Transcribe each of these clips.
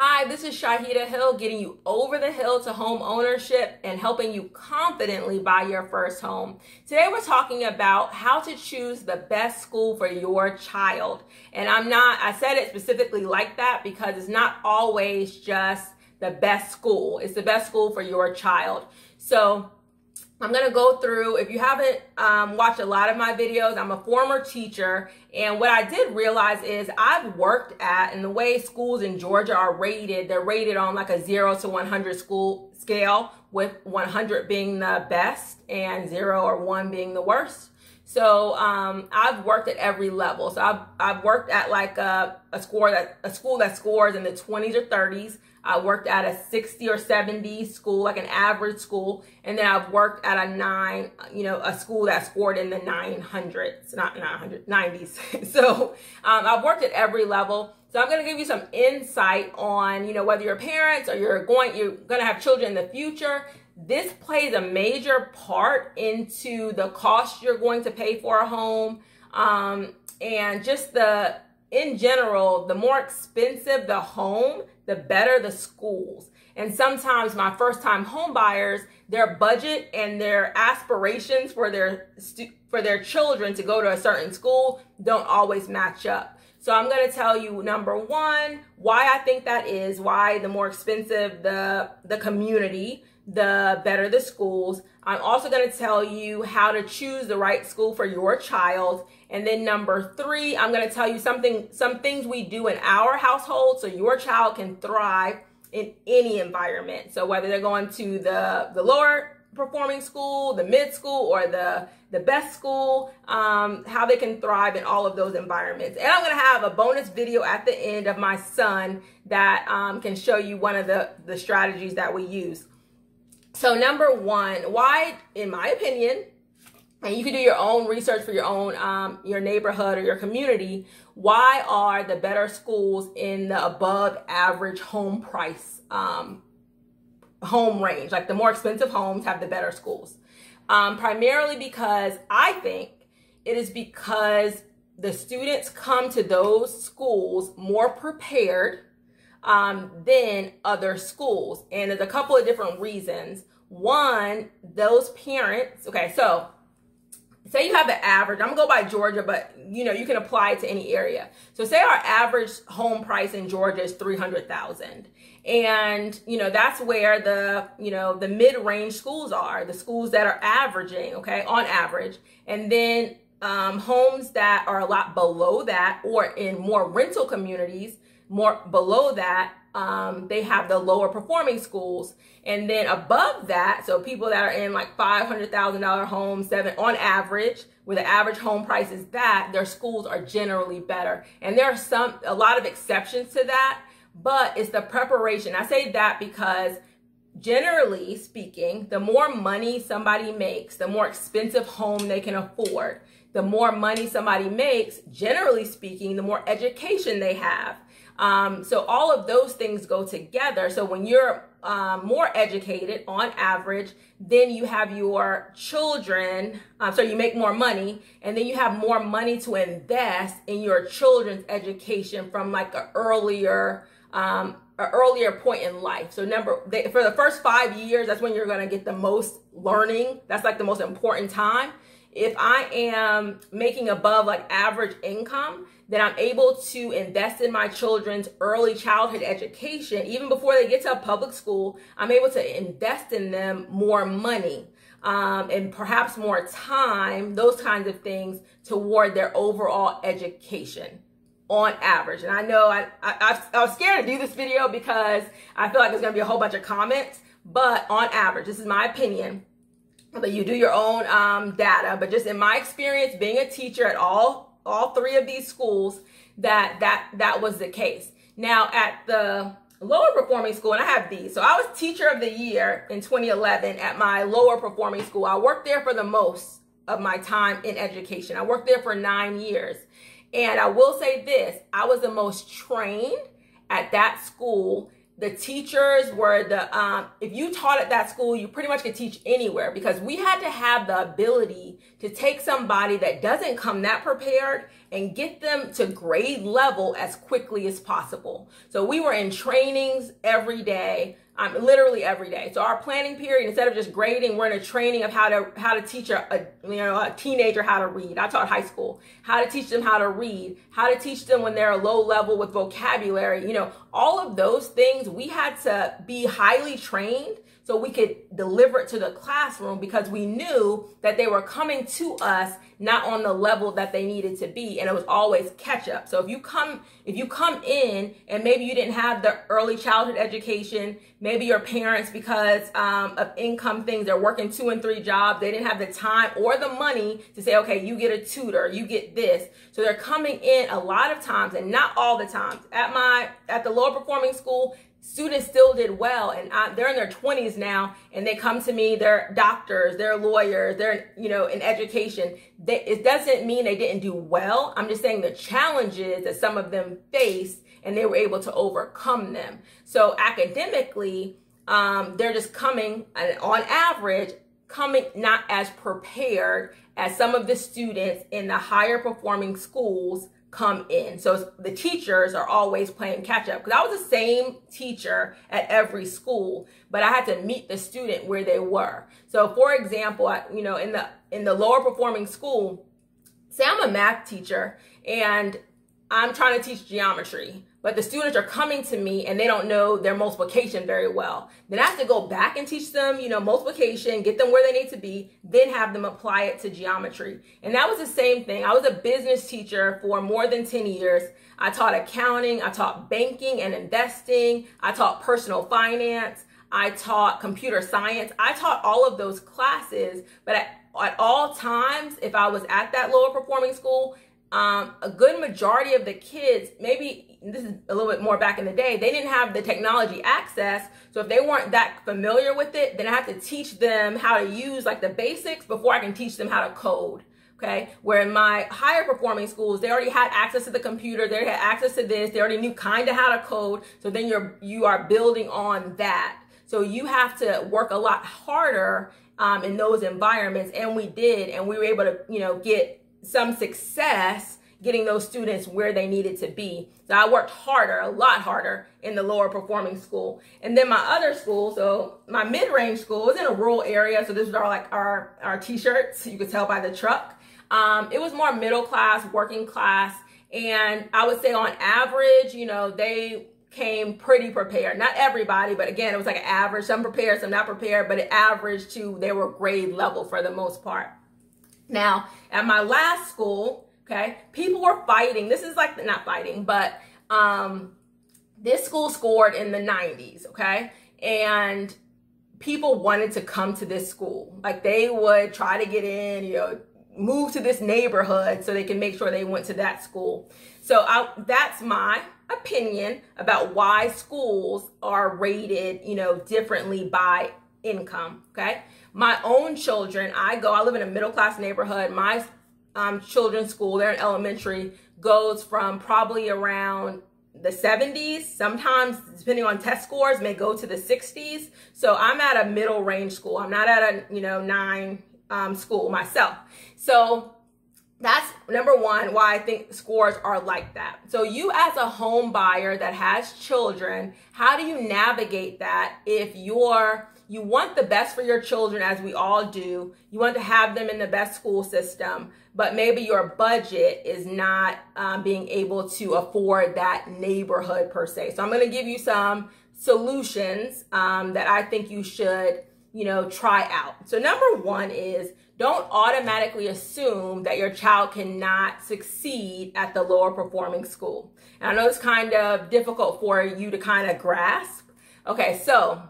Hi, this is Shaheedah Hill, getting you over the hill to home ownership and helping you confidently buy your first home. Today we're talking about how to choose the best school for your child. And I said it specifically like that because it's not always just the best school. It's the best school for your child. So I'm going to go through, if you haven't watched a lot of my videos, I'm a former teacher, and what I did realize is I've worked at, and the way schools in Georgia are rated, they're rated on like a 0 to 100 school scale, with 100 being the best and 0 or 1 being the worst. So I've worked at every level. So I've worked at like a school that scores in the 20s or 30s. I worked at a 60 or 70 school, like an average school. And then I've worked at a school that scored in the 900s, not 900, 90s. So I've worked at every level. So I'm going to give you some insight on, whether you're parents or you're going to have children in the future. This plays a major part into the cost you're going to pay for a home. And just in general, the more expensive the home, the better the schools. And sometimes my first time home buyers, their budget and their aspirations for their children to go to a certain school don't always match up. So I'm going to tell you, number one, why I think that is, why the more expensive the community, the better the schools. I'm also going to tell you how to choose the right school for your child. And then number three, I'm going to tell you some things we do in our household so your child can thrive in any environment. So whether they're going to the lower performing school, the mid school, or the best school, how they can thrive in all of those environments. And I'm going to have a bonus video at the end of my son that can show you one of the strategies that we use. So number one, why, in my opinion, and you can do your own research for your own, your neighborhood or your community, why are the better schools in the above average home price, home range? Like the more expensive homes have the better schools. Primarily because I think it is because the students come to those schools more prepared than other schools. And there's a couple of different reasons. One, those parents, okay, so say you have the average, I'm gonna go by Georgia, but you can apply it to any area. So say our average home price in Georgia is $300,000. And that's where the mid-range schools are, the schools that are averaging, okay, on average. And then homes that are a lot below that, or in more rental communities, more below that, they have the lower performing schools. And then above that, so people that are in like $500,000 homes, on average, where the average home price is that, their schools are generally better. And there are a lot of exceptions to that, but it's the preparation. I say that because generally speaking, the more money somebody makes, the more expensive home they can afford. The more money somebody makes, generally speaking, the more education they have. So all of those things go together. So when you're more educated on average, then you have your children, so you make more money, and then you have more money to invest in your children's education from like an earlier point in life. So for the first 5 years, that's when you're going to get the most learning. That's like the most important time. If I am making above like average income, then I'm able to invest in my children's early childhood education. Even before they get to a public school, I'm able to invest in them more money and perhaps more time, those kinds of things, toward their overall education on average. And I know I was scared to do this video because I feel like there's going to be a whole bunch of comments, but on average, this is my opinion. But you do your own data, but just in my experience being a teacher at all three of these schools, that was the case. Now at the lower performing school, and I have these, so I was teacher of the year in 2011 at my lower performing school. I worked there for the most of my time in education. I worked there for 9 years. And I will say this, I was the most trained at that school. The teachers were if you taught at that school, you pretty much could teach anywhere because we had to have the ability to take somebody that doesn't come that prepared and get them to grade level as quickly as possible. So we were in trainings every day, literally every day. So our planning period, instead of just grading, we're in a training of how to teach a teenager how to read. I taught high school, how to teach them how to read, how to teach them when they're low level with vocabulary, all of those things. We had to be highly trained so we could deliver it to the classroom, because we knew that they were coming to us not on the level that they needed to be, and it was always catch up. So if you come in and maybe you didn't have the early childhood education, maybe your parents, because of income things, they're working 2 and 3 jobs, they didn't have the time or the money to say, okay, you get a tutor, you get this. So they're coming in a lot of times, and not all the times. At the lower performing school, students still did well, and they're in their 20s now, and they come to me, they're doctors, they're lawyers, they're, in education. It doesn't mean they didn't do well. I'm just saying the challenges that some of them faced, and they were able to overcome them. So academically, they're just coming, on average, not as prepared as some of the students in the higher performing schools come in. So the teachers are always playing catch up, because I was the same teacher at every school, but I had to meet the student where they were. So for example, in the lower performing school, say I'm a math teacher and I'm trying to teach geometry, but the students are coming to me and they don't know their multiplication very well. Then I have to go back and teach them, multiplication, get them where they need to be, then have them apply it to geometry. And that was the same thing. I was a business teacher for more than 10 years. I taught accounting, I taught banking and investing, I taught personal finance, I taught computer science. I taught all of those classes, but at all times, if I was at that lower performing school, a good majority of the kids, maybe this is a little bit more back in the day, they didn't have the technology access. So if they weren't that familiar with it, then I have to teach them how to use like the basics before I can teach them how to code. Okay. Where in my higher performing schools, they already had access to the computer. They had access to this. They already knew kind of how to code. So then you are building on that. So you have to work a lot harder in those environments. And we did, and we were able to, get some success getting those students where they needed to be. So I worked harder, a lot harder, in the lower performing school. And then my other school, so my mid-range school, was in a rural area. So this was our t-shirts. You could tell by the truck. It was more middle class, working class. And I would say on average, they came pretty prepared. Not everybody, but again, it was like an average. Some prepared, some not prepared, but it averaged to, they were grade level for the most part. Now, at my last school, okay, people were fighting. This is like, not fighting, but this school scored in the 90s, okay? And people wanted to come to this school. Like they would try to get in, move to this neighborhood so they can make sure they went to that school. So that's my opinion about why schools are rated, differently by income, okay? My own children, I live in a middle-class neighborhood. My children's school, they're in elementary, goes from probably around the 70s. Sometimes, depending on test scores, may go to the 60s. So I'm at a middle range school. I'm not at a, 9 school myself. So that's number one, why I think scores are like that. So you as a home buyer that has children, how do you navigate that if you want the best for your children, as we all do. You want to have them in the best school system, but maybe your budget is not being able to afford that neighborhood per se. So I'm going to give you some solutions that I think you should, try out. So number one is, don't automatically assume that your child cannot succeed at the lower performing school. And I know it's kind of difficult for you to kind of grasp. Okay, so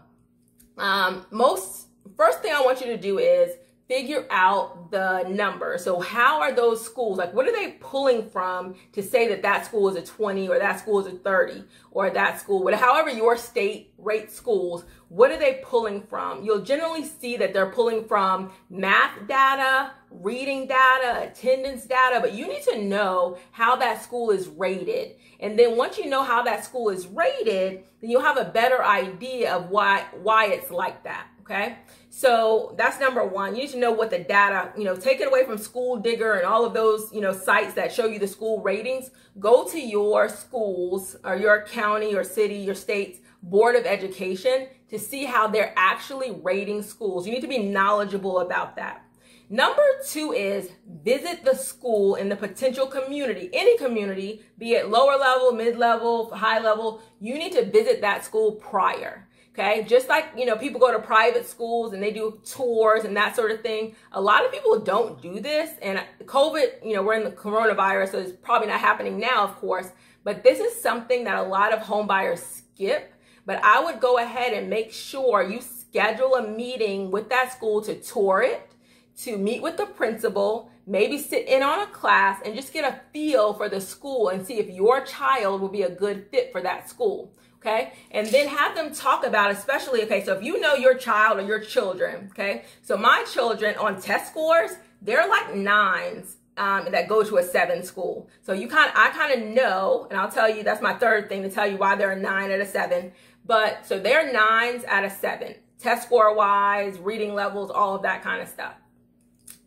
first thing I want you to do is figure out the number. So how are those schools, like what are they pulling from to say that that school is a 20 or that school is a 30 or that school, however your state rates schools, what are they pulling from? You'll generally see that they're pulling from math data, reading data, attendance data, but you need to know how that school is rated. And then once you know how that school is rated, then you'll have a better idea of why it's like that. okay? So that's number one. You need to know what the data, take it away from School Digger and all of those, sites that show you the school ratings. Go to your schools or your county or city, your state's Board of Education to see how they're actually rating schools. You need to be knowledgeable about that. Number two is visit the school in the potential community, any community, be it lower level, mid-level, high level. You need to visit that school prior, okay? Just like, people go to private schools and they do tours and that sort of thing. A lot of people don't do this, and COVID, we're in the coronavirus, so it's probably not happening now, of course, but this is something that a lot of home buyers skip. But I would go ahead and make sure you schedule a meeting with that school to tour it, to meet with the principal, maybe sit in on a class and just get a feel for the school and see if your child will be a good fit for that school, okay? And then have them talk about, especially, okay, so if you know your child or your children, okay? So my children on test scores, they're like 9s that go to a 7 school. So I kind of know, and I'll tell you, that's my third thing to tell you why they're a 9 at a 7. But so they're 9s at a 7, test score wise, reading levels, all of that kind of stuff.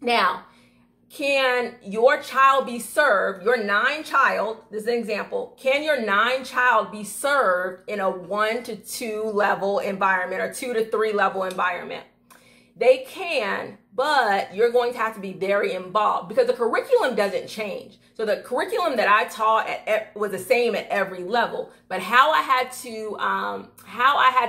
Now, can your child be served, your 9 child, this is an example, can your 9 child be served in a 1 to 2 level environment or 2 to 3 level environment? They can, but you're going to have to be very involved because the curriculum doesn't change. So the curriculum that I taught was the same at every level, but how I had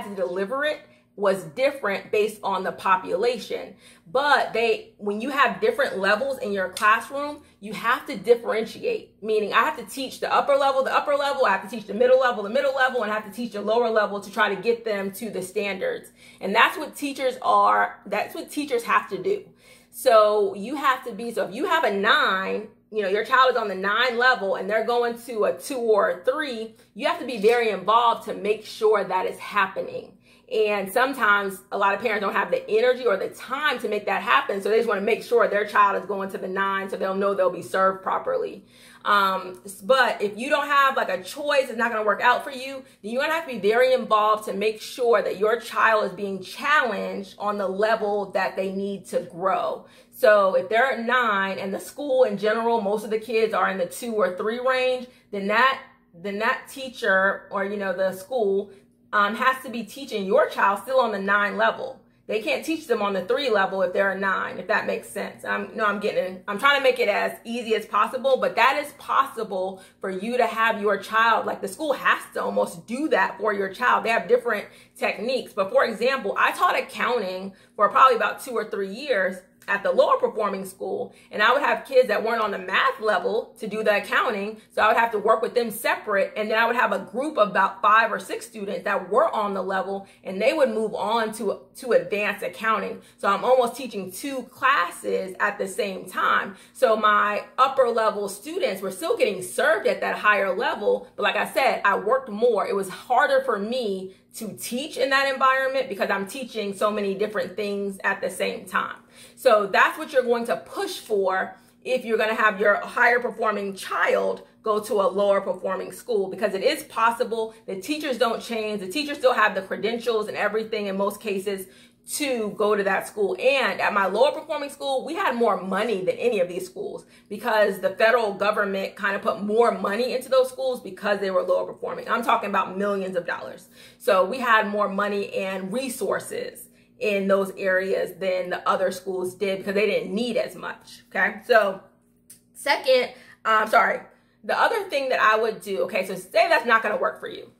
to deliver it was different based on the population. But when you have different levels in your classroom, you have to differentiate, meaning I have to teach the upper level, I have to teach the middle level, and I have to teach the lower level to try to get them to the standards. And that's what teachers have to do. So you have to be, so if you have a 9, your child is on the 9 level and they're going to a 2 or a 3, you have to be very involved to make sure that is happening. And sometimes a lot of parents don't have the energy or the time to make that happen. So they just want to make sure their child is going to the 9 so they'll know they'll be served properly. But if you don't have like a choice, it's not going to work out for you, then you're going to have to be very involved to make sure that your child is being challenged on the level that they need to grow. So if they're at 9 and the school in general, most of the kids are in the 2 or 3 range, then that teacher or, the school has to be teaching your child still on the 9 level. They can't teach them on the 3 level if they're a 9, if that makes sense. I'm trying to make it as easy as possible, but that is possible for you to have your child, like the school has to almost do that for your child. They have different techniques. But for example, I taught accounting for probably about 2 or 3 years at the lower performing school, and I would have kids that weren't on the math level to do the accounting, so I would have to work with them separate, and then I would have a group of about 5 or 6 students that were on the level, and they would move on to advanced accounting. So I'm almost teaching 2 classes at the same time. So my upper level students were still getting served at that higher level, but like I said, I worked more. It was harder for me to teach in that environment because I'm teaching so many different things at the same time. So that's what you're going to push for if you're going to have your higher performing child go to a lower performing school, because it is possible. The teachers don't change. The teachers still have the credentials and everything in most cases to go to that school. And at my lower performing school, we had more money than any of these schools because the federal government kind of put more money into those schools because they were lower performing. I'm talking about millions of dollars. So we had more money and resources in those areas than the other schools did because they didn't need as much. Okay. So the other thing that I would do, okay, so say that's not going to work for you.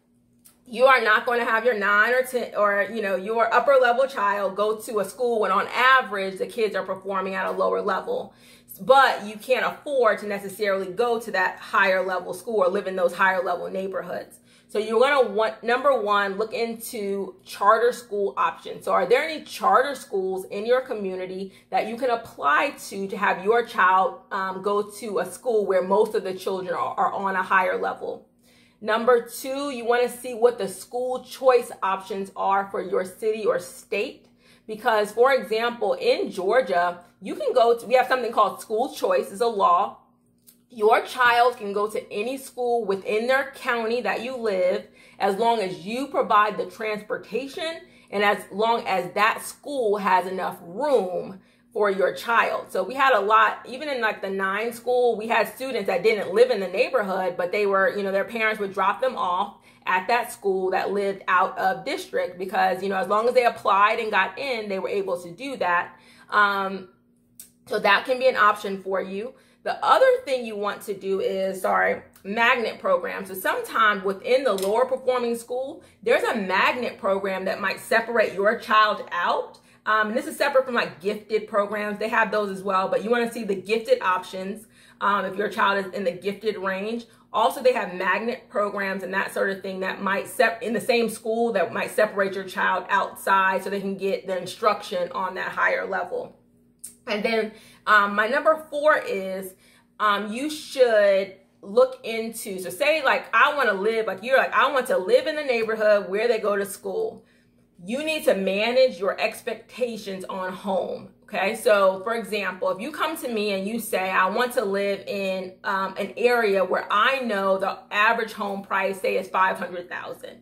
You are not going to have your 9 or 10 or, your upper level child go to a school when on average the kids are performing at a lower level, but you can't afford to necessarily go to that higher level school or live in those higher level neighborhoods. So you're going to want, number one, look into charter school options. So are there any charter schools in your community that you can apply to have your child go to a school where most of the children are on a higher level? Number 2, you want to see what the school choice options are for your city or state. Because, for example, in Georgia, you can go to, we have something called school choice. It's a law. Your child can go to any school within their county that you live as long as you provide the transportation and as long as that school has enough room for your child. So we had a lot, even in like the 9 school, we had students that didn't live in the neighborhood, but they were, their parents would drop them off at that school that lived out of district because, as long as they applied and got in, they were able to do that. So that can be an option for you. The other thing you want to do is, magnet programs. So sometimes within the lower performing school, there's a magnet program that might separate your child out. And this is separate from like gifted programs. They have those as well, but you want to see the gifted options if your child is in the gifted range. Also, they have magnet programs and that sort of thing that might in the same school that might separate your child outside so they can get the instruction on that higher level. And then my number 4 is you should look into, so say like I want to live, like you're like, I want to live in the neighborhood where they go to school. You need to manage your expectations on home. Okay, so for example, if you come to me and you say, I want to live in an area where I know the average home price, say, is $500,000,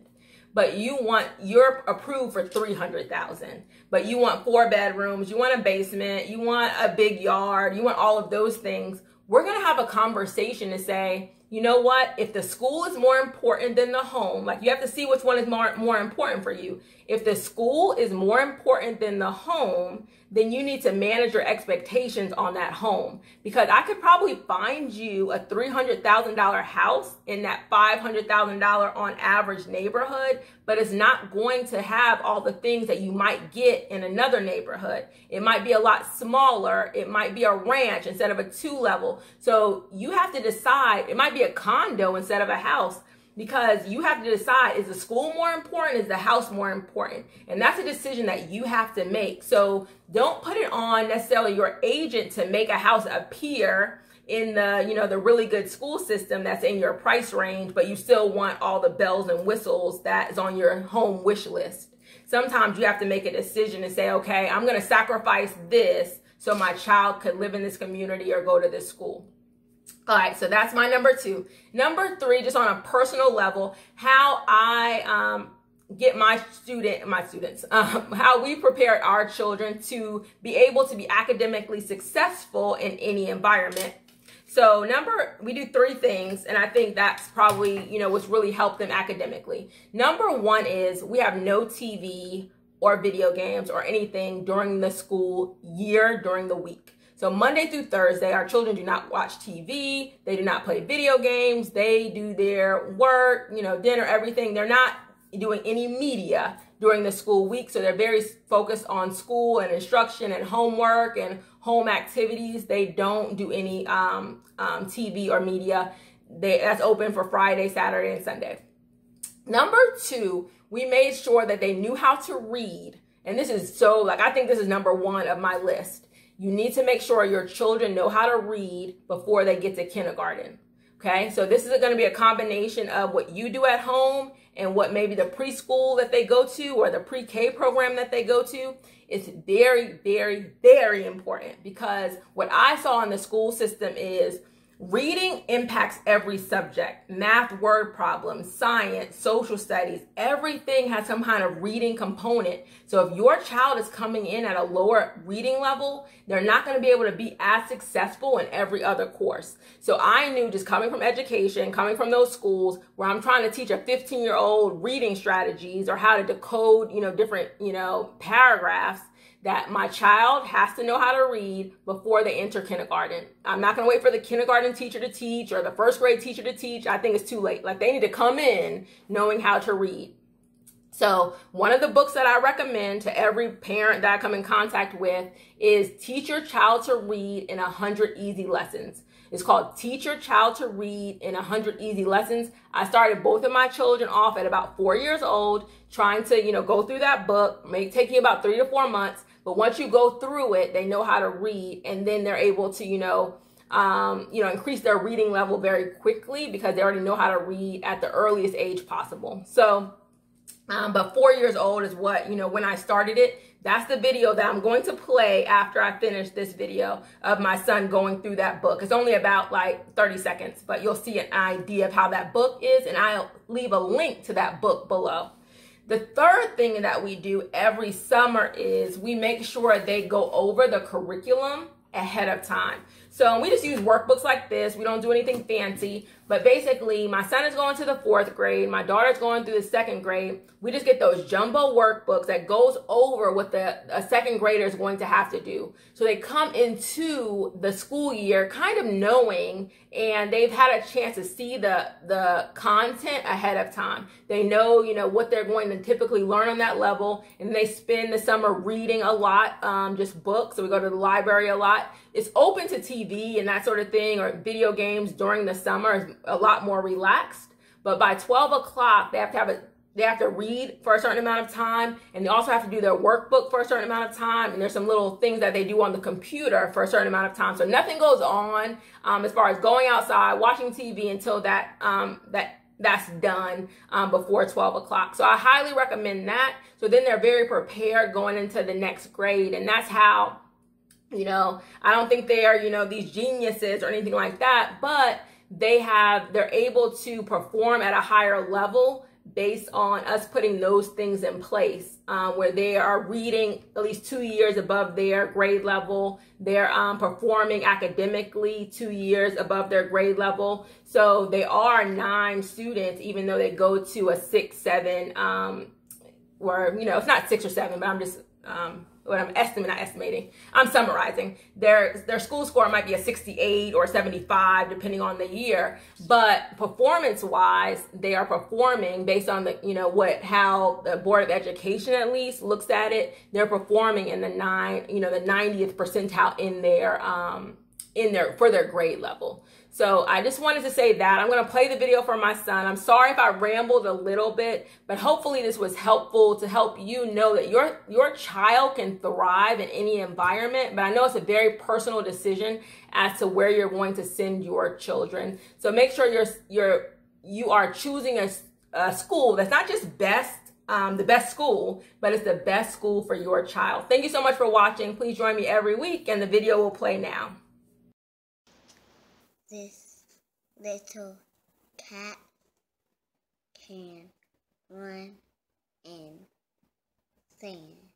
but you're approved for $300,000, but you want 4 bedrooms, you want a basement, you want a big yard, you want all of those things. We're gonna have a conversation to say, you know what, if the school is more important than the home, like you have to see which one is more important for you. If the school is more important than the home, then you need to manage your expectations on that home. Because I could probably find you a $300,000 house in that $500,000 on average neighborhood, but it's not going to have all the things that you might get in another neighborhood. It might be a lot smaller. It might be a ranch instead of a 2-level. So you have to decide, it might be a condo instead of a house. Because you have to decide, is the school more important? Is the house more important? And that's a decision that you have to make. So don't put it on necessarily your agent to make a house appear in the, the really good school system that's in your price range, but you still want all the bells and whistles that is on your home wish list. Sometimes you have to make a decision and say, okay, I'm going to sacrifice this so my child could live in this community or go to this school. All right, so that's my number 2. Number 3, just on a personal level, how I get my students, how we prepare our children to be able to be academically successful in any environment. So we do 3 things, and I think that's probably, what's really helped them academically. Number 1 is we have no TV or video games or anything during the school year during the week. So Monday through Thursday, our children do not watch TV. They do not play video games. They do their work, dinner, everything. They're not doing any media during the school week. So they're very focused on school and instruction and homework and home activities. They don't do any TV or media. That's open for Friday, Saturday, and Sunday. Number 2, we made sure that they knew how to read. And this is I think this is number 1 of my list. You need to make sure your children know how to read before they get to kindergarten. Okay, so this is going to be a combination of what you do at home and what maybe the preschool that they go to or the pre-K program that they go to. It's very, very, very important because what I saw in the school system is reading impacts every subject. Math, word problems, science, social studies, everything has some kind of reading component. So if your child is coming in at a lower reading level, they're not going to be able to be as successful in every other course. So I knew, just coming from education, coming from those schools where I'm trying to teach a 15-year-old reading strategies or how to decode, different, paragraphs, that my child has to know how to read before they enter kindergarten. I'm not going to wait for the kindergarten teacher to teach or the first grade teacher to teach. I think it's too late. Like, they need to come in knowing how to read. So one of the books that I recommend to every parent that I come in contact with is Teach Your Child to Read in 100 Easy Lessons. It's called Teach Your Child to Read in 100 Easy Lessons. I started both of my children off at about 4 years old, trying to, go through that book, taking about 3 to 4 months. But once you go through it, they know how to read, and then they're able to, increase their reading level very quickly because they already know how to read at the earliest age possible. So, but 4 years old is what, when I started it. That's the video that I'm going to play after I finish this video of my son going through that book. It's only about like 30 seconds, but you'll see an idea of how that book is, and I'll leave a link to that book below. The third thing that we do every summer is we make sure they go over the curriculum ahead of time. So we just use workbooks like this. We don't do anything fancy, but basically my son is going to the 4th grade. My daughter's going through the 2nd grade. We just get those jumbo workbooks that goes over what a 2nd grader is going to have to do. So they come into the school year kind of knowing, and they've had a chance to see the content ahead of time. They know, what they're going to typically learn on that level, and they spend the summer reading a lot, just books. So we go to the library a lot. It's open to TV and that sort of thing, or video games during the summer. It's a lot more relaxed. But by 12 o'clock, they have to read for a certain amount of time, and they also have to do their workbook for a certain amount of time, and there's some little things that they do on the computer for a certain amount of time. So nothing goes on as far as going outside, watching TV until that's done before 12 o'clock. So I highly recommend that. So then they're very prepared going into the next grade, and that's how, I don't think they are, these geniuses or anything like that, but they're able to perform at a higher level based on us putting those things in place, where they are reading at least 2 years above their grade level. They're performing academically 2 years above their grade level. So they are 9 students, even though they go to a 6, 7, or, it's not 6 or 7, but I'm just, I'm summarizing. Their school score might be a 68 or 75, depending on the year. But performance-wise, they are performing based on how the Board of Education at least looks at it. They're performing in the 90th percentile for their grade level. So I just wanted to say that. I'm going to play the video for my son. I'm sorry if I rambled a little bit, but hopefully this was helpful to help you know that your child can thrive in any environment. But I know it's a very personal decision as to where you're going to send your children. So make sure you are choosing a school that's not just the best school, but it's the best school for your child. Thank you so much for watching. Please join me every week, and the video will play now. This little cat can run in sand.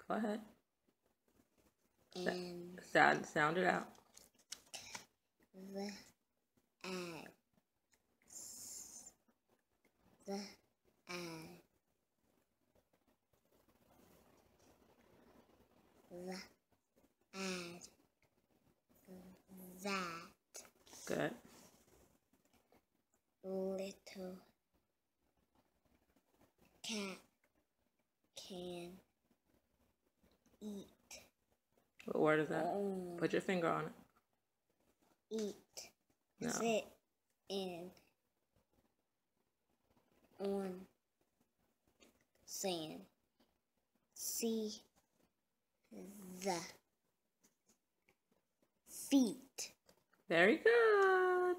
Go ahead. And sound it out. The eye. The eye. The eye. That. Good. Little cat can eat. What word is that? Put your finger on it. Eat. No. Sit in on sand. See the feet. Very good.